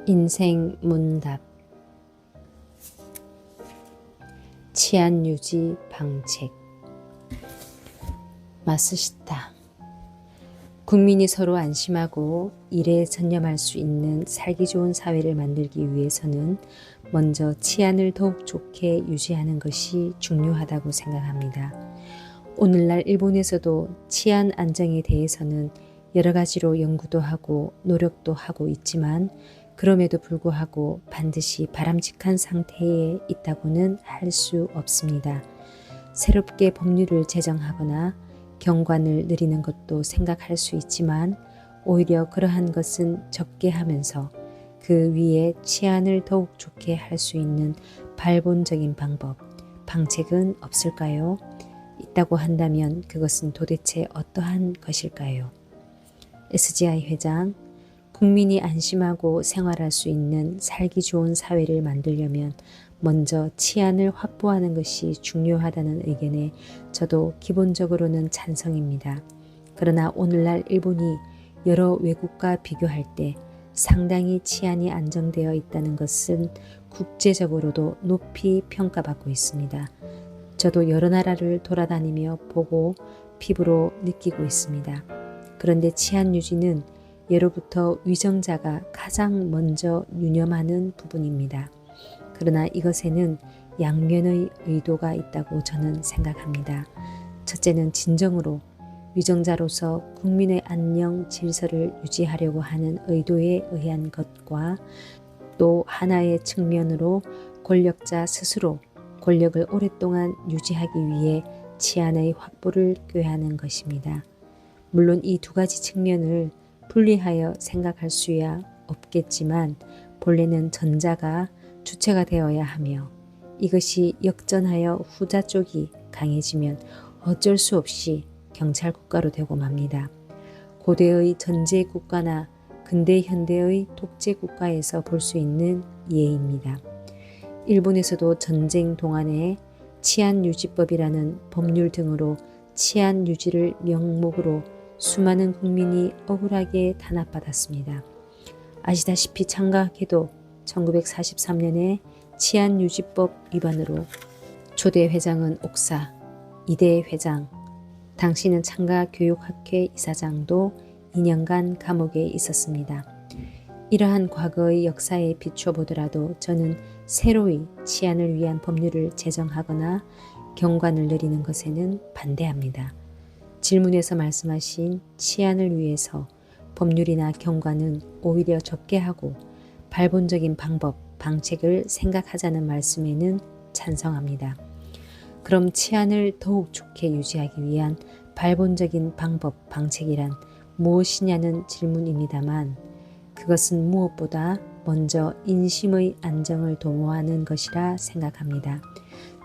인생 문답. 치안 유지 방책. 마쓰시타. 국민이 서로 안심하고 일에 전념할 수 있는 살기 좋은 사회를 만들기 위해서는 먼저 치안을 더욱 좋게 유지하는 것이 중요하다고 생각합니다. 오늘날 일본에서도 치안 안정에 대해서는 여러 가지로 연구도 하고 노력도 하고 있지만 그럼에도 불구하고 반드시 바람직한 상태에 있다고는 할 수 없습니다. 새롭게 법률을 제정하거나 경관을 늘리는 것도 생각할 수 있지만 오히려 그러한 것은 적게 하면서 그 위에 치안을 더욱 좋게 할 수 있는 발본적인 방법, 방책은 없을까요? 있다고 한다면 그것은 도대체 어떠한 것일까요? SGI 회장, 국민이 안심하고 생활할 수 있는 살기 좋은 사회를 만들려면 먼저 치안을 확보하는 것이 중요하다는 의견에 저도 기본적으로는 찬성입니다. 그러나 오늘날 일본이 여러 외국과 비교할 때 상당히 치안이 안정되어 있다는 것은 국제적으로도 높이 평가받고 있습니다. 저도 여러 나라를 돌아다니며 보고 피부로 느끼고 있습니다. 그런데 치안 유지는 예로부터 위정자가 가장 먼저 유념하는 부분입니다. 그러나 이것에는 양면의 의도가 있다고 저는 생각합니다. 첫째는 진정으로 위정자로서 국민의 안녕 질서를 유지하려고 하는 의도에 의한 것과 또 하나의 측면으로 권력자 스스로 권력을 오랫동안 유지하기 위해 치안의 확보를 꾀하는 것입니다. 물론 이 두 가지 측면을 분리하여 생각할 수야 없겠지만 본래는 전자가 주체가 되어야 하며 이것이 역전하여 후자 쪽이 강해지면 어쩔 수 없이 경찰 국가로 되고 맙니다. 고대의 전제 국가나 근대 현대의 독재 국가에서 볼 수 있는 예입니다. 일본에서도 전쟁 동안에 치안유지법이라는 법률 등으로 치안 유지를 명목으로 수많은 국민이 억울하게 탄압받았습니다. 아시다시피 창가학회도 1943년에 치안유지법 위반으로 초대 회장은 옥사, 2대 회장, 당시는 창가교육학회 이사장도 2년간 감옥에 있었습니다. 이러한 과거의 역사에 비춰보더라도 저는 새로이 치안을 위한 법률을 제정하거나 경관을 내리는 것에는 반대합니다. 질문에서 말씀하신 치안을 위해서 법률이나 경관은 오히려 적게 하고 발본적인 방법, 방책을 생각하자는 말씀에는 찬성합니다. 그럼 치안을 더욱 좋게 유지하기 위한 발본적인 방법, 방책이란 무엇이냐는 질문입니다만 그것은 무엇보다 먼저 인심의 안정을 도모하는 것이라 생각합니다.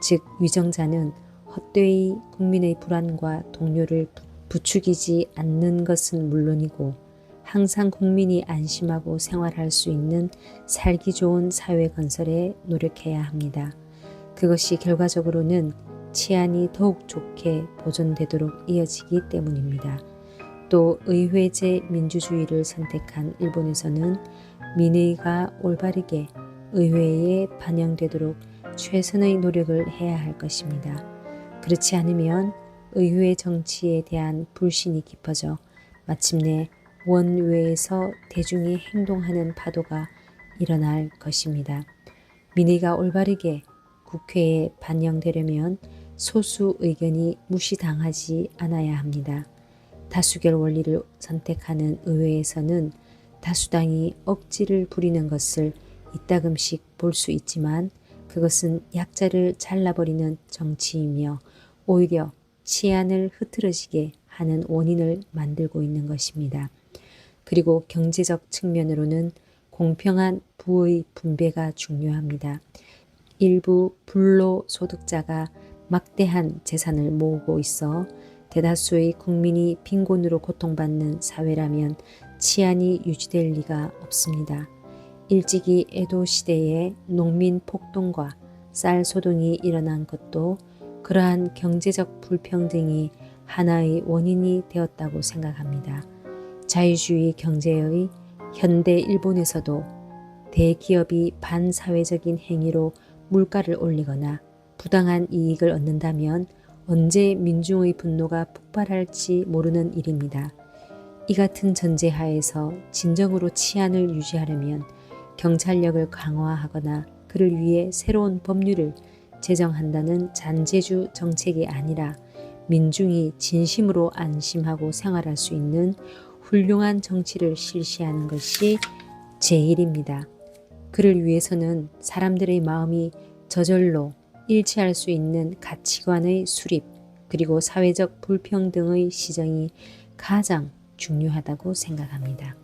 즉 위정자는 헛되이 국민의 불안과 동요를 부추기지 않는 것은 물론이고 항상 국민이 안심하고 생활할 수 있는 살기 좋은 사회 건설에 노력해야 합니다. 그것이 결과적으로는 치안이 더욱 좋게 보존되도록 이어지기 때문입니다. 또 의회제 민주주의를 선택한 일본에서는 민의가 올바르게 의회에 반영되도록 최선의 노력을 해야 할 것입니다. 그렇지 않으면 의회 정치에 대한 불신이 깊어져 마침내 원외에서 대중이 행동하는 파도가 일어날 것입니다. 민의가 올바르게 국회에 반영되려면 소수 의견이 무시당하지 않아야 합니다. 다수결 원리를 선택하는 의회에서는 다수당이 억지를 부리는 것을 이따금씩 볼 수 있지만 그것은 약자를 잘라버리는 정치이며 오히려 치안을 흐트러지게 하는 원인을 만들고 있는 것입니다. 그리고 경제적 측면으로는 공평한 부의 분배가 중요합니다. 일부 불로소득자가 막대한 재산을 모으고 있어 대다수의 국민이 빈곤으로 고통받는 사회라면 치안이 유지될 리가 없습니다. 일찍이 에도 시대에 농민 폭동과 쌀 소동이 일어난 것도 그러한 경제적 불평등이 하나의 원인이 되었다고 생각합니다. 자유주의 경제의 현대 일본에서도 대기업이 반사회적인 행위로 물가를 올리거나 부당한 이익을 얻는다면 언제 민중의 분노가 폭발할지 모르는 일입니다. 이 같은 전제하에서 진정으로 치안을 유지하려면 경찰력을 강화하거나 그를 위해 새로운 법률을 제정한다는 잔재주 정책이 아니라 민중이 진심으로 안심하고 생활할 수 있는 훌륭한 정치를 실시하는 것이 제일입니다. 그를 위해서는 사람들의 마음이 저절로 일치할 수 있는 가치관의 수립 그리고 사회적 불평등의 시정이 가장 중요하다고 생각합니다.